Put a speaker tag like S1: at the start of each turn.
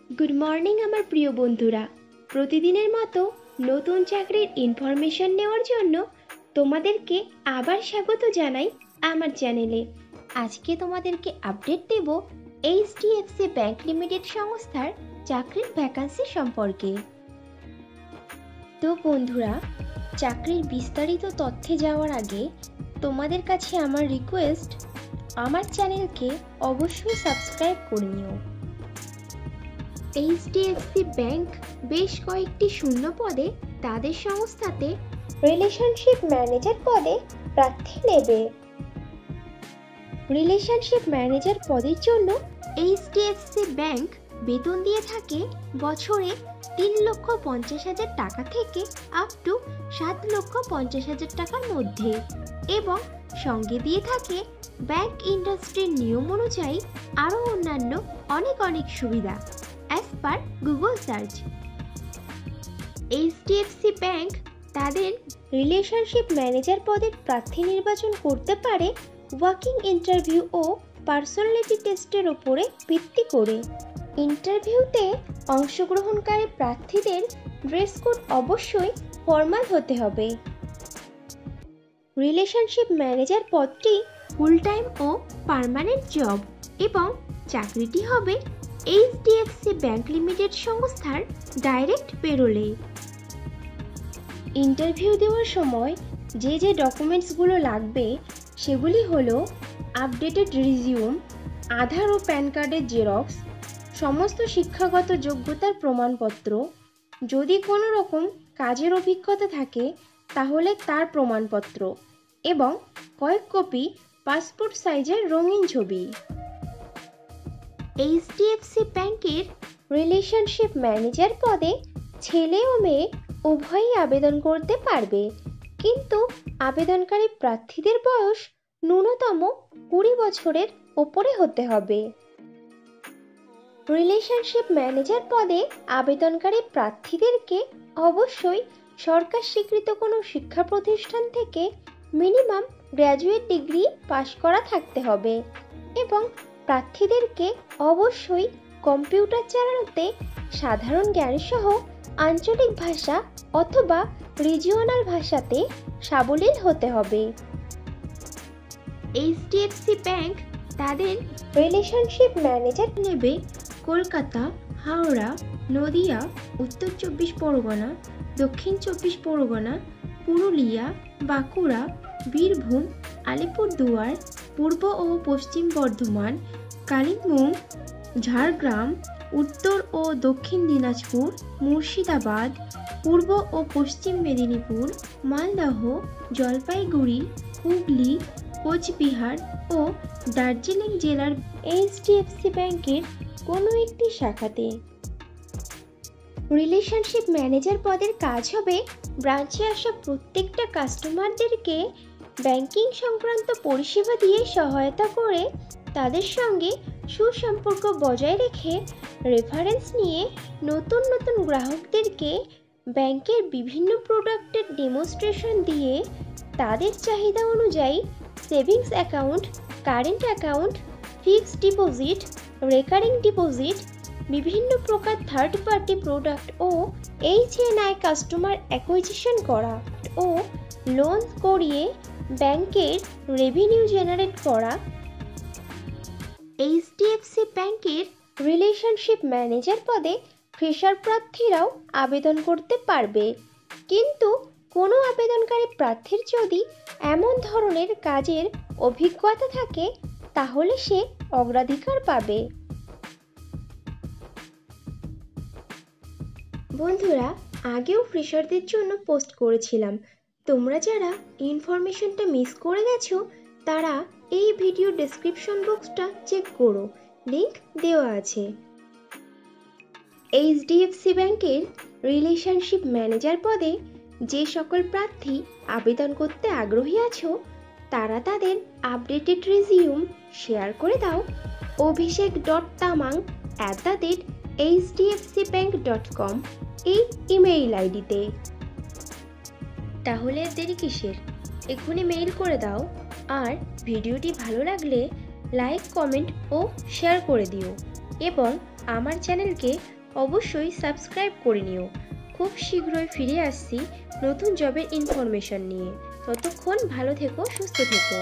S1: Good morning আমার প্রিয় বন্ধুরা। প্রতিদিনের মতো নতুন চাকরির ইনফরমেশন নেওয়ার জন্য তোমাদেরকে আবার স্বাগত জানাই আমার চ্যানেলে। আজকে তোমাদেরকে আপডেট দেব এইচডিএফসি ব্যাংক লিমিটেড সংস্থার চাকরির ভ্যাকান্সি সম্পর্কে। তো বন্ধুরা, চাকরির বিস্তারিত তথ্যে যাওয়ার আগে তোমাদের কাছে আমার রিকোয়েস্ট, আমার চ্যানেলকে অবশ্যই সাবস্ক্রাইব করে নিও। এইচডিএফসি ব্যাংক বেশ কয়েকটি শূন্য পদে তাদের সংস্থাতে রিলেশনশিপ ম্যানেজার পদে প্রার্থী নেবে। রিলেশনশিপ ম্যানেজার পদের জন্য এইচডিএফসি ব্যাংক বেতন দিয়ে থাকে বছরে 3,50,000 টাকা থেকে আপ টু 7,50,000 টাকার মধ্যে, এবং সঙ্গে দিয়ে থাকে ব্যাংক ইন্ডাস্ট্রির নিয়ম অনুযায়ী আরও অন্যান্য অনেক সুবিধা as per Google search. HDFC bank তাদের রিলেশনশিপ ম্যানেজার পদের প্রার্থী নির্বাচন করতে পারে ওয়াকিং ইন্টারভিউ ও পার্সোনালিটি টেস্টের ওপরে ভিত্তি করে। ইন্টারভিউতে অংশগ্রহণকারী প্রার্থীদের ড্রেস কোড অবশ্যই ফর্মাল হতে হবে। রিলেশনশিপ ম্যানেজার পদটি ফুল টাইম ও পার্মানেন্ট জব, এবং চাকরিটি হবে এইচডিএফসি ব্যাংক লিমিটেড সংস্থার ডাইরেক্ট পেরোলে। ইন্টারভিউ দেওয়ার সময় যে ডকুমেন্টসগুলো লাগবে সেগুলি হলো আপডেটেড রিজিউম, আধার ও প্যান কার্ডের জেরক্স, সমস্ত শিক্ষাগত যোগ্যতার প্রমাণপত্র, যদি কোনো রকম কাজের অভিজ্ঞতা থাকে তাহলে তার প্রমাণপত্র, এবং কয়েক কপি পাসপোর্ট সাইজের রঙিন ছবি। এইচডিএফসি ব্যাংকের রিলেশনশিপ ম্যানেজার পদে ছেলে ও মেয়ে উভয়ই আবেদন করতে পারবে, কিন্তু আবেদনকারী প্রার্থীদের বয়স ন্যূনতম 20 বছরের ওপরে হতে হবে। রিলেশনশিপ ম্যানেজার পদে আবেদনকারী প্রার্থীদেরকে অবশ্যই সরকার স্বীকৃত কোনো শিক্ষা প্রতিষ্ঠান থেকে মিনিমাম গ্র্যাজুয়েট ডিগ্রি পাশ করা থাকতে হবে, এবং প্রার্থীদেরকে অবশ্যই কম্পিউটার চালানোতে সাধারণ জ্ঞানসহ আঞ্চলিক ভাষা অথবা রিজিওনাল ভাষাতে সাবলীল হতে হবে। এইচডিএফসি ব্যাংক তাদের রিলেশনশিপ ম্যানেজার নেবে কলকাতা, হাওড়া, নদিয়া, উত্তর 24 পরগনা, দক্ষিণ 24 পরগনা, পুরুলিয়া, বাঁকুড়া, বীরভূম, আলিপুরদুয়ার, পূর্ব ও পশ্চিম বর্ধমান, কালিম্পং, ঝাড়গ্রাম, উত্তর ও দক্ষিণ দিনাজপুর, মুর্শিদাবাদ, পূর্ব ও পশ্চিম মেদিনীপুর, মালদহ, জলপাইগুড়ি, হুগলি, কোচবিহার ও দার্জিলিং জেলার এইচডিএফসি ব্যাংকের কোনো একটি শাখাতে। রিলেশনশিপ ম্যানেজার পদের কাজ হবে ব্রাঞ্চে আসা প্রত্যেকটা কাস্টমারদেরকে ব্যাংকিং সংক্রান্ত পরিষেবা দিয়ে সহায়তা করে তাদের সঙ্গে সুসম্পর্ক বজায় রেখে রেফারেন্স নিয়ে নতুন গ্রাহকদেরকে ব্যাংকের বিভিন্ন প্রোডাক্টের ডেমনস্ট্রেশন দিয়ে তাদের চাহিদা অনুযায়ী savings account, current account, fixed deposit, recurring deposit, বিভিন্ন প্রকার থার্ড পার্টি প্রোডাক্ট ও এইচএনআই কাস্টমার অ্যাকুইজিশন করা ও লোন করিয়ে ব্যাংকের রেভিনিউ জেনারেট করা। এইচডিএফসি ব্যাংকের রিলেশনশিপ ম্যানেজার পদে ফ্রেশার প্রার্থীরাও আবেদন করতে পারবে, কিন্তু কোনো আবেদনকারী প্রার্থীর যদি এমন ধরনের কাজের অভিজ্ঞতা থাকে তাহলে সে অগ্রাধিকার পাবে। বন্ধুরা, আগেও ফ্রেশারদের জন্য পোস্ট করেছিলাম, তোমরা যারা ইনফরমেশনটা মিস করে গেছো তারা এই ভিডিও ডেসক্রিপশন বক্সটা চেক করো, লিংক দেওয়া আছে। এইচডিএফসি ব্যাংকের রিলেশনশিপ ম্যানেজার পদে যে সকল প্রার্থী আবেদন করতে আগ্রহী আছো তারা তাদের আপডেটেড রিজিউম শেয়ার করে দাও abhishek.tamang@hdfcbank.com এই ইমেইল আইডিতে। তাহলে দেরি কিসের, এক্ষুনি মেইল করে দাও, আর ভিডিওটি ভালো লাগলে লাইক, কমেন্ট ও শেয়ার করে দিও, এবং আমার চ্যানেলকে অবশ্যই সাবস্ক্রাইব করে নিও। খুব শীঘ্রই ফিরে আসছি নতুন জবের ইনফরমেশন নিয়ে। ততক্ষণ ভালো থেকো, সুস্থ থেকো।